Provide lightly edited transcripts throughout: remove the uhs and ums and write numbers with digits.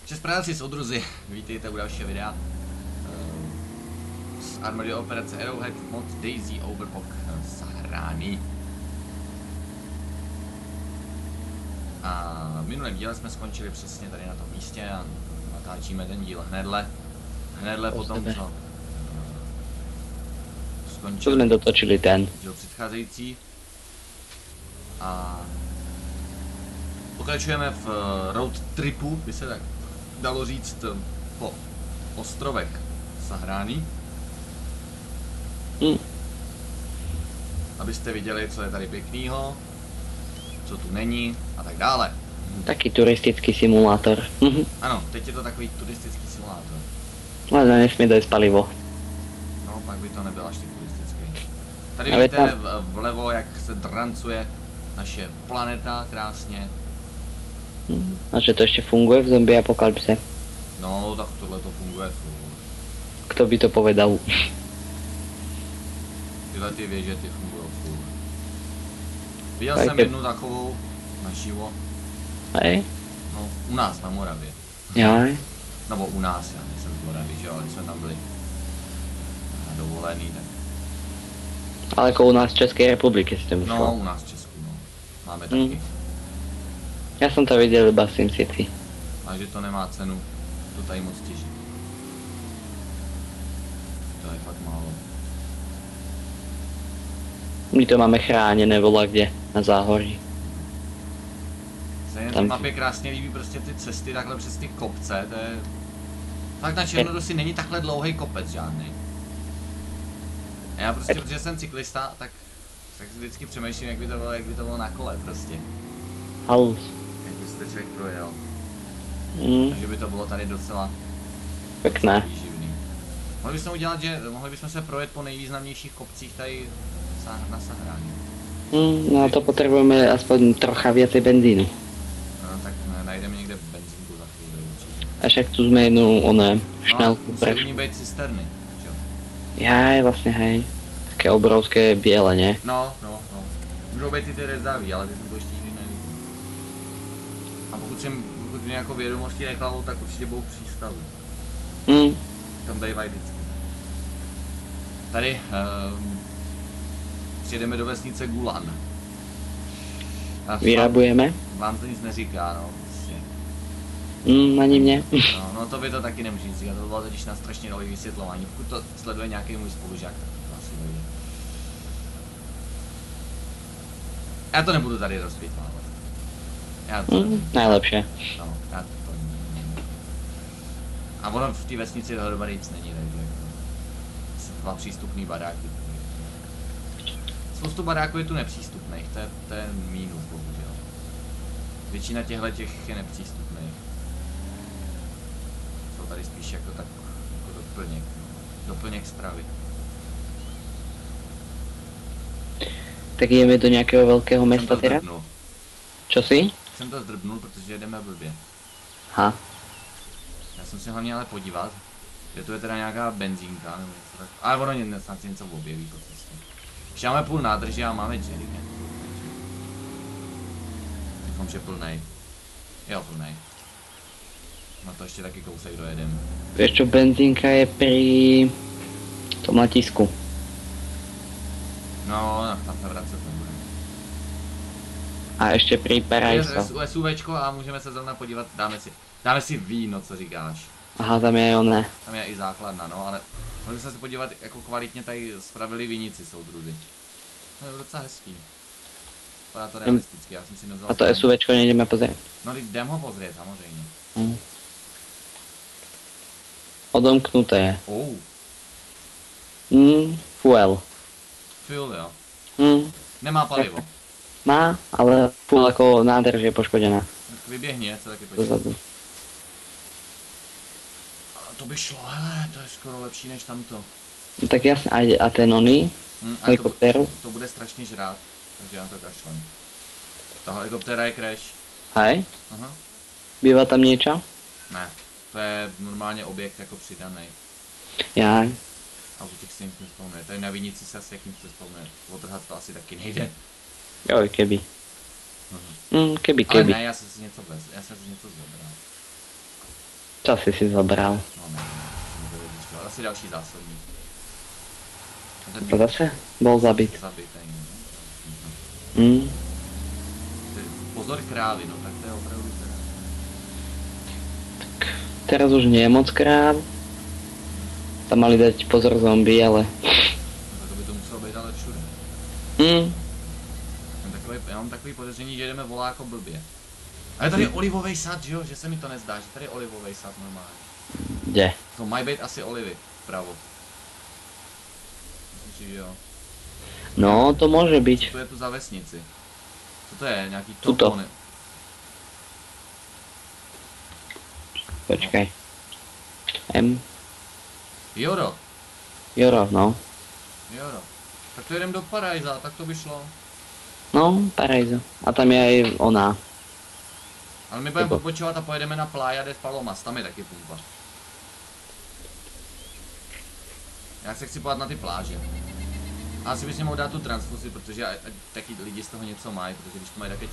Čespradáci soudruzi, vítejte u dalšího videa z armádě operace Arrowhead mod Daisy Overhawk Sahrány. A v minulém díle jsme skončili přesně tady na tom místě a natáčíme ten díl hnedle potom, co skončil. Jsme dotočili ten díl předcházející. A pokračujeme v road tripu, by se tak dalo říct, po ostrovek Sahrány. Abyste viděli, co je tady pěknýho, co tu není a tak dále. Taký turistický simulátor. Ano, teď je to takový turistický simulátor. Ale nesmí dojít palivo. No, pak by to nebyl až tak turistický. Tady ale vidíte tam vlevo, jak se drancuje naše planeta krásně. A že to ještě funguje v zombie apokalypse? No, tak tohle to funguje. Kto by to povedal? Tyhle ty věže, ty fungují furt. Viděl Tak jsem je- jednu takovou naživo. Hej? No, u nás na Moravě. Jaj. Nebo u nás, já nejsem z Moravy, že jo, ale když jsme tam byli na dovolený, tak... Ale jako u nás v Českej republiky si to myslel. No, u nás v Česku, no. Máme taky. Já jsem to viděl iba v SimCity. A že to nemá cenu, to tady moc těží. To je fakt málo. My to máme chráněné vola kde, na záhoří. Se jen Tam- na mapě krásně líbí prostě ty cesty takhle přes ty kopce, to je... Fakt na Černodosi není takhle dlouhý kopec žádný. A já prostě, protože jsem cyklista, tak vždycky přemýšlím, jak by to bylo na kole prostě. Halus. Jak by se to člověk projel. Mm, Takže by to bylo tady docela pekné. výživný. Mohli bychom se projet po nejvýznamnějších kopcích tady na Sahráně. No to potrebujeme aspoň trocha viacej benzínu. No, tak najdeme někde benzínku za chvíli určitě. A však tu sme jednu, oné, No, šnelku musí prešli. u ní být cisterny, že jo? Jaj, vlastne hej. Také obrovské biele, ne? No. Můžou být i ty rezavý, ale ty jsem to ještě nikdy neviděl. A pokud mě jako vědomosti neklavou, tak určitě budou přístavy. Tam bývají vždycky. Tady přijedeme do vesnice Gulan. A Vyrabujeme? vám to nic neříká, no. Prostě. Ani mne. No to by to taky nemusí říkat, to bylo totiž na strašně nový vysvětlování. Pokud to sleduje nějaký můj spolužák, tak to asi nejde. Já to nebudu tady rozpitvávat. Najlepšie. No, já to... A ono v té vesnici dohromady nic není, takže jako... Jsou dva přístupný baráky. Spoustu baráků je tu nepřístupných, to je mínus, bohužel. Většina těch je nepřístupných. Jsou tady spíš jako doplněk, doplněk stravy. Tak ideme do nejakého veľkého Jsem mesta to teraz? zdrbnul. Čo si? Jsem to zdrbnul, protože jedeme blbě. Ha. Já jsem si hlavně ale podívat, že tu je teda nějaká benzínka nebo něco tak. Ale ono snad si něco objeví po cestě. Už máme půl nádrže a máme jerrycan. Doufám, že plnej. Jo, plnej. Na to ještě taky kousek dojedem. Vieš čo, benzínka je pri tom letisku. No, tam se vracet nebude. A ešte pri Parajso. SUVčko a můžeme se zrovna podívat, dáme si víno, co říkáš. Aha, tam je oné. Tam je i základna, no, ale mohli jsme se podívat, jako kvalitně tady spravili vinici soudruzi. To je docela hezký. Vypadá to realisticky, já jsem si nevzal. A to SUVčko nejdeme pozrieť. No, teď jdem ho pozrieť, samozřejmě. Odomknuté je. Fuel. Fuel, jo. Nemá palivo. Má, ale fuel ako nádrž je poškodená. Tak vyběhni, co taky počít. Dozadu. To by šlo, hele, to je skoro lepší než tamto. No tak jasne, a ten oný? A Helikoptéru? to bude strašně žrát, takže já to kašlem. Ta helikoptéra je crash. Hej? Aha. Býva tam niečo? Ne, to je normálně objekt jako přidaný. Jaj. A u těch si nic nespomne. Tady na vinici se asi jak nic nespomne. Odtrhat to asi taky nejde. Joj, keby. Ale Keby. ne, já jsem si něco zobral. Čo si zobral? No ne, ale asi další zásobník. To zase bol zabit. Zabitý, Hm, Pozor krávy, no tak to je opravdu teda. teraz už nie je moc kráv. Tam mali dať pozor zombie, ale... No, to by to muselo být ale všude. Hm, Já mám takový podezření, že jdeme voláko blbě. Ale tady je olivový sad, že jo? Že se mi to nezdá, že tady je olivový sad normálně. kde? To mají být asi olivy, vpravo. Myslím si, že jo. No, to môže byť. To je tu za vesnici. Co to je? Nějaký Tuto. topony. Počkaj. M. Joro. Joro, no. Joro. Tak to jdem do Parajza, tak to by šlo. No, Parajzo. A tam je aj ona. Ale my budeme Nebo- odpočívat a pojedeme na Playa de Palomas, tam je taky pumpa. Já se chci podívat na ty pláže. A asi bys mohl dát tu transfuzi, protože taky lidi z toho něco mají, protože když to mají také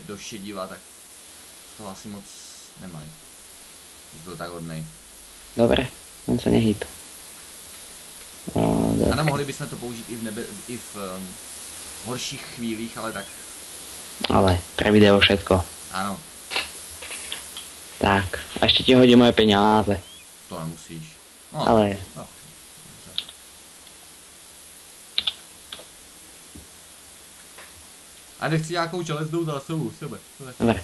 do šediva, tak toho asi moc nemají. Když byl tak hodnej. Dobre, on sa nehýb. A nemohli bychom to použít i v horších chvílích, ale tak Ale pre video všetko. ano, Tak, a ešte ti hodím moje peniaze. to nemusíš. No, Ale no. A nechci nějakou železnou zásobu, sebe. dobre.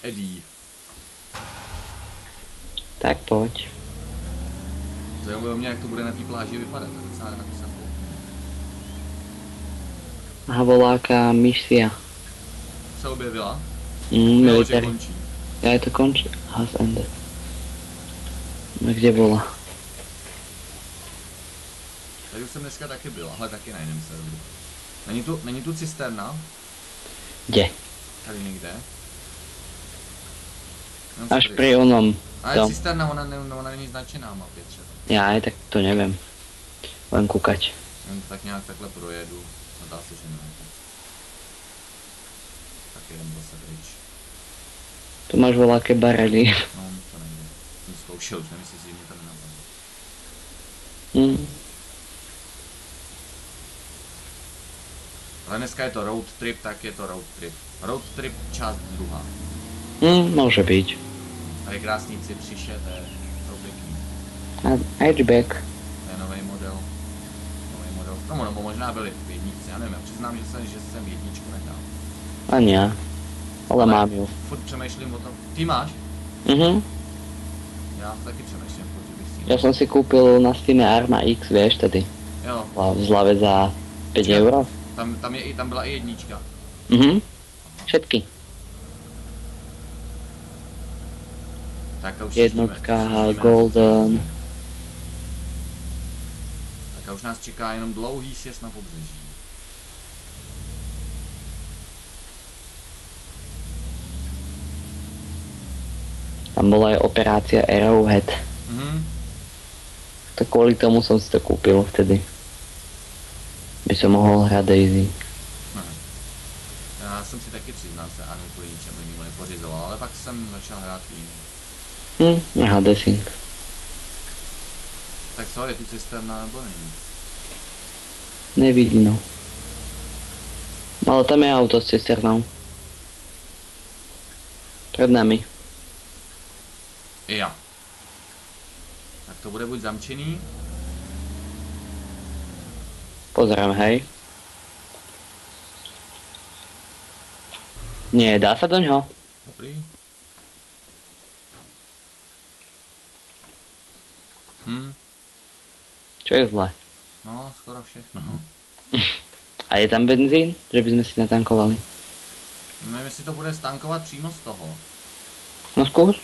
Eddie. Tak poď. Zajímavé mě, jak to bude na té pláži vypadat, tak docela na to jsem byl. Aha, voláka misia. Se objevila? Mm, Jo, že military. končí. Ja je to končí. Has ended. No kde bola? Tady už jsem dneska taky byl, ale taky na jiném serveru. Není tu cisterna? Kde? Tady někde? Jenom Až tady. pri onom. Ale to. cisterna, ona není značená mapě třeba. Ja aj tak to neviem. Len kúkať. Jen tak nějak takhle projedu. No dá se, že ne. Tak jdem zase pryč. Tu máš voláke barely. No, to nejde. Jsem zkoušel, už nemyslím si, že mě to nenapadlo. Mm. Ale dneska je to road trip, tak je to road trip. Road trip část druhá. Môže byť. Tady krásníci přišel, to je pěkný. A hatchback. To je nový model. Nový model. No, nebo možná byli v jedničce, já nevím, já přiznám, že jsem jedničku nehrál. Ani ja. Ale mám ju. Furt přemýšlím o tom. Ty máš? Mhm. Já taky přemýšlím, furt, že bych si... Ja som si kúpil na Steam Arma X, vieš, tedy. Jo, V zlave za 5 euro. tam byla i jednička. Mhm. Všetky. Tak a už Jednotka, sedíme. Golden. Tak a už nás čeká jenom dlouhý sjezd na pobřeží. Tam bola aj operácia Arrowhead. Mhm. Tak kvôli tomu som si to kúpil vtedy. By som mohol hrať Daisy. Já jsem si taky přiznal se, ano, kvůli ničemu jinému nepořizoval, ale pak jsem začal hrát jiný. Aha, Desync. Tak co, je tu cisterna nebo není? Nevidno. Ale tam je auto s cisternou. Pred nami. Jo. Tak to bude buď zamčený, Pozriem, hej. Nie, dá sa do ňoho. dobrý. Čo je zle? No, skoro všechno. A je tam benzín? Že by sme si natankovali. Nevím, jestli to bude stankovat přímo z toho. No skús.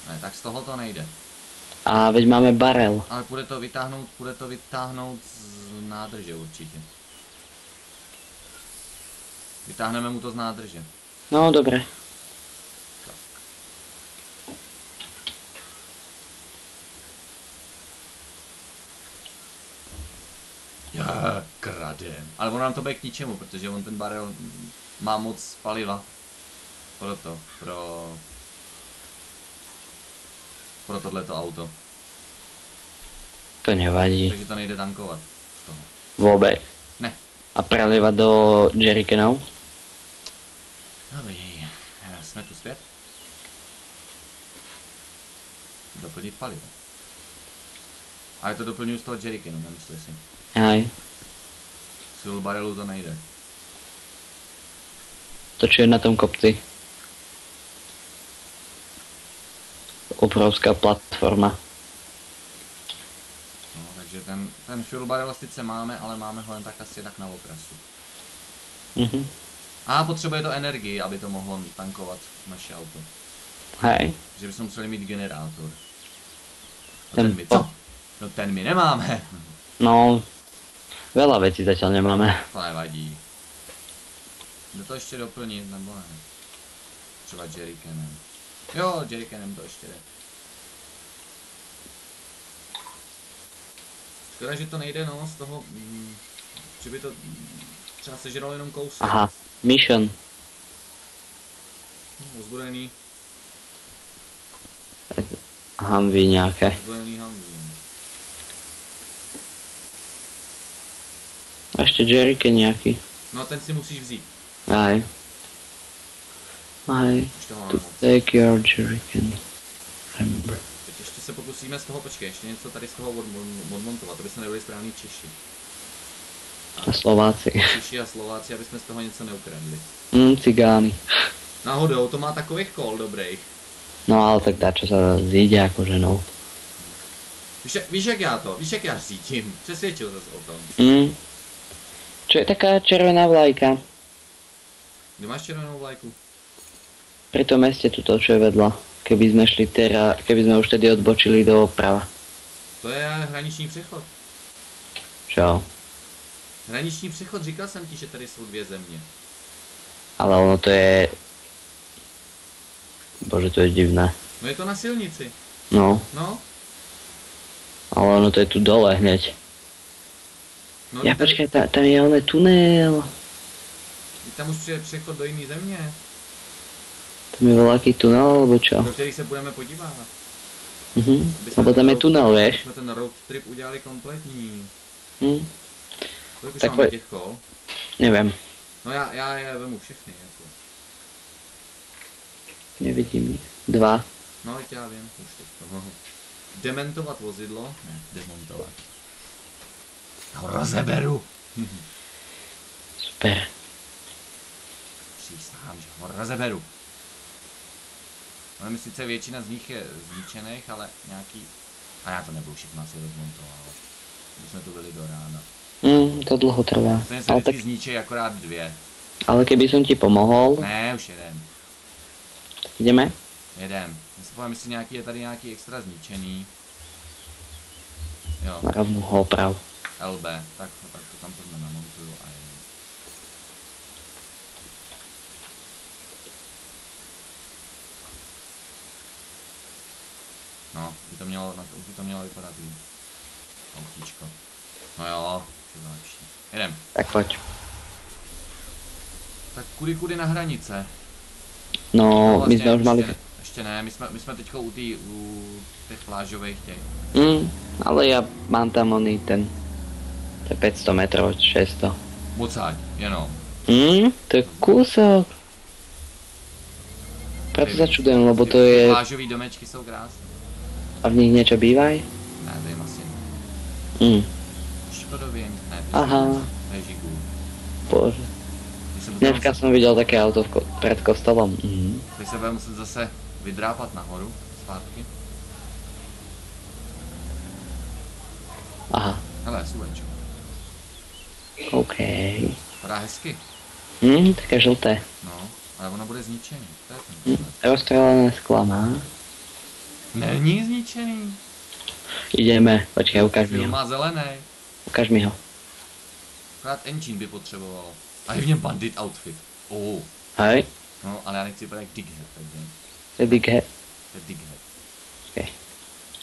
Ne, tak z toho to nejde. A veď máme barel. Ale bude to vytáhnout z nádrže určitě. Vytáhneme mu to z nádrže. No, dobre. Já kradem. Ale ono nám to bude k ničemu, protože on ten barel má moc paliva. pro tohleto auto. To nevadí. Takže to nejde tankovat z toho. Vůbec. Ne. A prelivat do jerrycanů? Dobrý, jsme tu zpět. Doplnit palivo. A je to doplňuji z toho jerrycanu, nemyslí si. Hej. Z fuel barrelu to nejde. To, čo je na tom kopci. Obrovská platforma. No, takže ten fuel barrel sice máme, ale máme ho jen tak asi tak na okrasu. Mhm. A potřebuje to energii, aby to mohlo tankovat naše auto. Hej. Že bychom museli mít generátor. A Ten ten my co? No ten my nemáme. No, veľa vecí zatiaľ nemáme. To nevadí. Jde to ještě doplnit, nebo ne? Třeba jerrycanem. Jo, jerrycanem to ještě jde. Škoda, že to nejde, no, z toho, že by to třeba sežralo jenom kousek. Aha, mission. Ozbrojený Humvee nejaké. Humvee. A ešte jerrycan nejaký. No ten si musíš vzít. Aj. Aj. Už toho máme To moc. take your jerrycan. Remember. Teď ještě se pokusíme z toho, počkej, ještě něco tady z toho odmontovat, to by se nebyli správný Češi. A Slováci. Češi a Slováci, aby jsme z toho něco neukradli. Cigány. Náhodou, to má takových kol dobrých. No ale tak dačo sa zíde akože no. Víš jak já řídím, přesvědčil ses o tom. Čo je taká červená vlajka? Kde máš červenou vlajku? Pri tom meste tuto, čo je vedľa. Keby sme šli keby sme už tedy odbočili doprava. To je hraniční přechod. Čo? Hraniční přechod, říkal jsem ti, že tady jsou dvě země. Ale ono to je... Bože, to je divné. No je to na silnici. No, No. ale ono to je tu dole hneď. No Ja tady, počkaj, tam je oné tunel. tam už je přechod do jiné země, Tam je veľký tunel, alebo čo? do kterých se budeme podívat. Lebo tam je tunel, vieš? Jsme ten road trip udělali kompletní. Kolik už Tak máme pojď. těch kol? Neviem, No já je vemu všechny. Jako. nevidím ich. 2. No teď já vím, už teď to mohu. Dementovat vozidlo? Ne, demontovat. Já ho rozeberu. Super. Přísahám, že ho rozeberu. Ale sice většina z nich je zničených, ale nějaký... A já to nebudu všechno asi rozmontovat. My jsme tu byli do rána. To dlho trvá. Ten se Ale, vždycky tak, zničí akorát dvě. ale keby som ti pomohol, Ne, už jedem. ideme? Jedem. Já si povím, jestli nějaký je tady nějaký extra zničený. Jo, Rovno ho oprav. LB. Tak to tam to namontuju a jedem. No, by to mělo vypadat líp. Autíčko. No jo, to je lepší. Jedem. Tak poď. Tak kudy na hranice. No, vlastně my sme už mali... Ještě ne, my jsme teďko u těch plážových těch. Ale ja mám tam oný ten... To je 500 metrov, 600. Bucať, jenom. To je kúsok. Preto sa čudujem, lebo to je... Plážový domečky jsou krásné. A v nich niečo bývaj? Ne, to je asi. Škodově, ne, Aha. to je Žigul. Bože. Dneska som videl také auto pred kostolom. Teď se bude muset zase vydrápat nahoru, zpátky. Aha. Hele, slunečko. OK. Vypadá hezky. Také žlté. No, ale ono bude zničený. To je ten problém. Rozstrelené skla má. Není zničený. Ideme, počkej, ukáž mi Film ho. má zelený. Ukáž mi ho. Akorát engine by potřebovalo. A je v něm bandit outfit. Hej, No, ale já nechci vypadat jak Dighead, takže. to je big head. To je Dighead.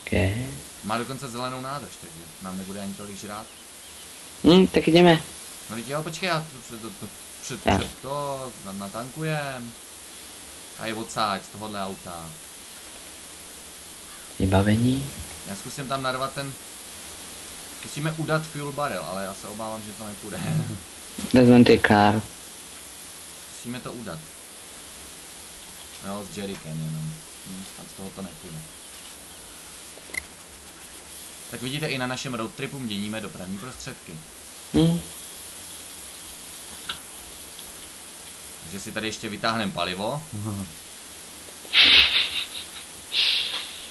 OK. Má dokonce zelenou nádrž, takže nám nebude ani tolik žrát. Tak ideme. No teď jo, počkej, já to natankujem. Tady odsáď z tohohle auta. Vybavení. Já zkusím tam narvat ten... Musíme udat fuel barrel, ale já se obávám, že to nepůjde. Vezmem ty kár. Musíme to udat. Jo, s jerrycan jenom. Tam z toho to nepůjde. Tak vidíte, i na našem road tripu měníme dopravní prostředky. Takže si tady ještě vytáhneme palivo.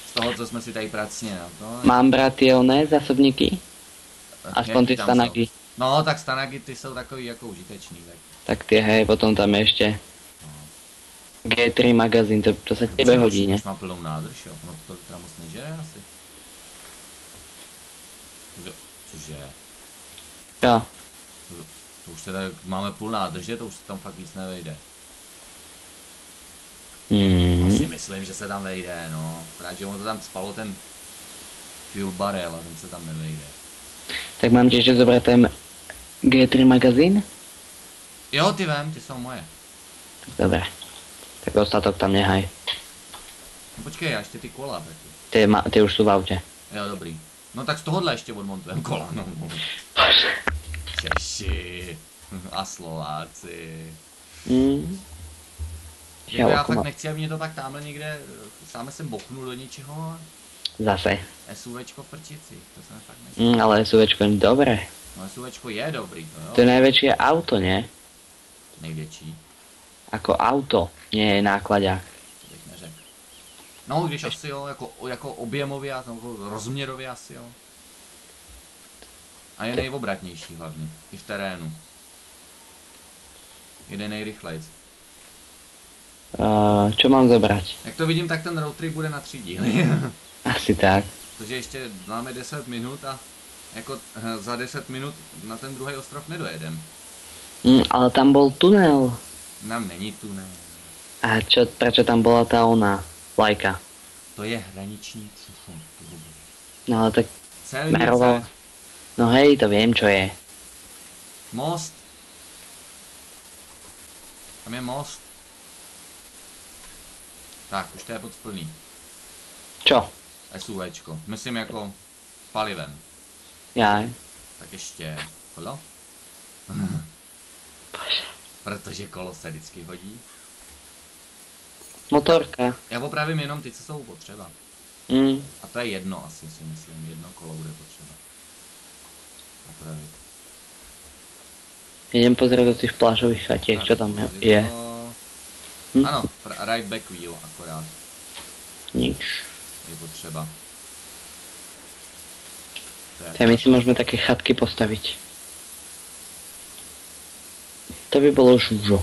Z toho, co jsme si tady pracně na to. Mám brát ty oné zásobníky? Aspoň ty stanagy. No, tak stanagy ty jsou takový jako užitečný. Tak ty hej, potom tam ještě G3 magazín, to se tebe hodí, ne? Už má plnou nádrž, jo? No to teda moc nežere asi. Cože? Jo. To už teda máme půl nádrže, to už se tam fakt víc nevejde. Asi myslím, že se tam vejde, no. Právě, že ono to tam spalo ten fuel barrel a ten se tam nevejde. Tak mám ti ještě zobrat ten G3 magazín? Jo, ty vem, ty jsou moje. Dobré. Tak ostatok tam nehaj. No počkej, já ještě ty kola taky. Ty už jsou v autě. Jo, dobrý. No tak z tohohle ještě odmontujeme kola, no. Češi. A Slováci. Jako já fakt nechci, aby mě to tak tamhle někde, sám jsem boknul do něčeho. Zase. SUVčko v prčici, to jsem fakt nechci. Ale SUVčko je dobré. No SUVčko je dobrý, to jo. To je největší auto, ne? Největší. Jako auto, nie nákladák. To bych neřekl. No, když asi jo, jako objemově a jako rozměrově asi jo. A je nejobratnější hlavně, i v terénu. Jede nejrychlejc. Čo mám zobrať? Jak to vidím, tak ten road trip bude na 3 díly. Asi tak. Protože ještě máme 10 minut a jako za 10 minut na ten druhý ostrov nedojedem. Ale tam bol tunel. Nám není tunel. A prečo tam bola tá ona vlajka? To je hraniční přechod. No ale tak Celnice. No hej, to viem čo je. Most. Tam je most. Tak, už to je pod plný. Čo? SUVčko. Myslím jako palivem. Jaj. Tak ještě kolo. Protože kolo se vždycky hodí. Motorka. Já opravím jenom ty, co jsou potřeba. A to je jedno asi, si myslím. Jedno kolo bude potřeba. Opravit. Idem pozrieť do tých plážových chatiek, čo tam je. Ano, right back wheel akorát. Nič. Je potřeba. Ja my si môžeme také chatky postaviť. To by bolo žužo.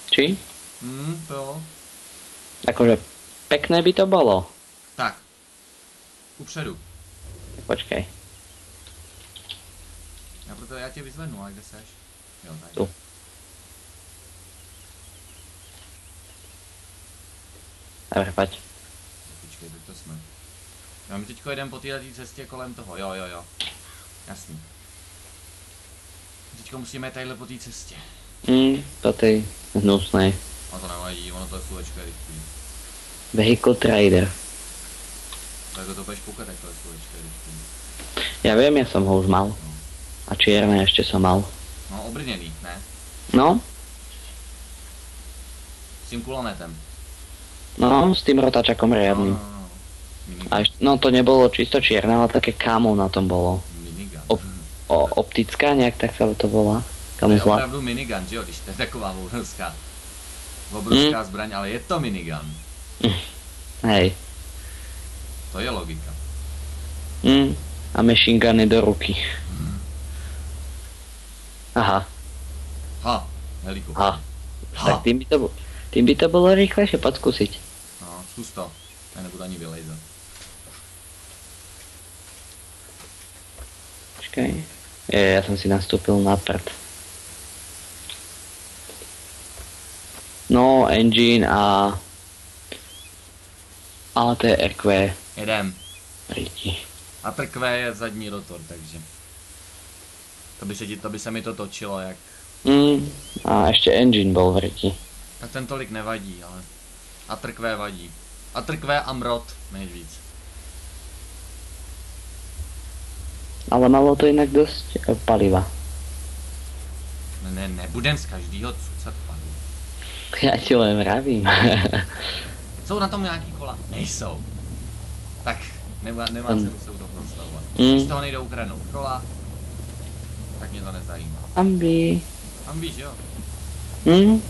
Či? To jo. Akože pekné by to bolo. Tak. Upředu. Počkej. Já tě vyzvednu, ale kde seš? Jo, tady. Tu. Dobre, pojď. Počkej, teď to jsme. Jo, my teďko jedeme po této cestě kolem toho, jo. Jasný. Teďko musíme tadyhle po té cestě. Po tej hnusnej. No to nevadí, ono to je SUVčko rychlý. Vehicle Trader. Tak to budeš koukat, jak to je SUVčko rychlý. Ja viem, ja som ho už mal. A čierne ešte som mal. No, obrněný, ne? No? S tím kulometem. No, s tým rotačakom riadnym. No to nebolo čisto čierne, ale také kámo na tom bolo. Minigun. Optická, nejak tak sa to volá. To je opravdu minigun, že jo, když to je taková obrovská zbraň, ale je to minigun. Hej. To je logika. A machine guny do ruky. Aha. Helikopter. Tak tým by to bolo rýchlejšie, poď skúsiť. No, zkus to. Ja nebudu ani vylejzat. Počkaj. Ja som si nastúpil na prd. No, engine a... Ale to je RQ. Jedem. Ryti. A trkvé je zadní rotor, takže... To by se mi to točilo jak... A ještě engine bol v ryti. A ten tolik nevadí, ale... A trkvé vadí. A trkvé a mrot nejvíc. Ale malo to jinak dost paliva. Nebudem z každýho cucat paliva. Já ti len vravím. Jsou na tom nějaký kola? Nejsou. Tak nemá cenu se u toho zastavovat. Mm. Když z toho nejdou ukradnout kola, tak mě to nezajímá. Ambi. Tam víš, jo? Hm?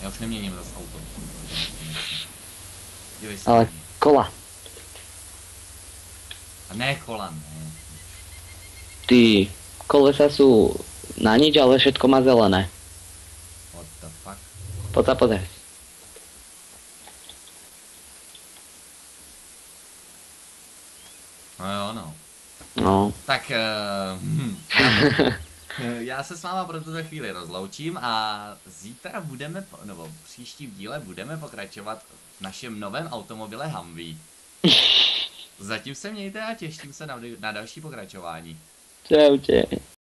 Já už neměním zase auto. Dívej se. Ale kola. A ne kola, ne. Ty kolesa sú na nič, ale všetko má zelené. What the fuck? Poď sa pozrieť. No jo, no. No. Tak já se s váma pro tuto chvíli rozloučím a zítra budeme, nebo v příštím díle budeme pokračovat v našem novém automobile Humvee. Zatím se mějte a těším se na další pokračování. Čaute.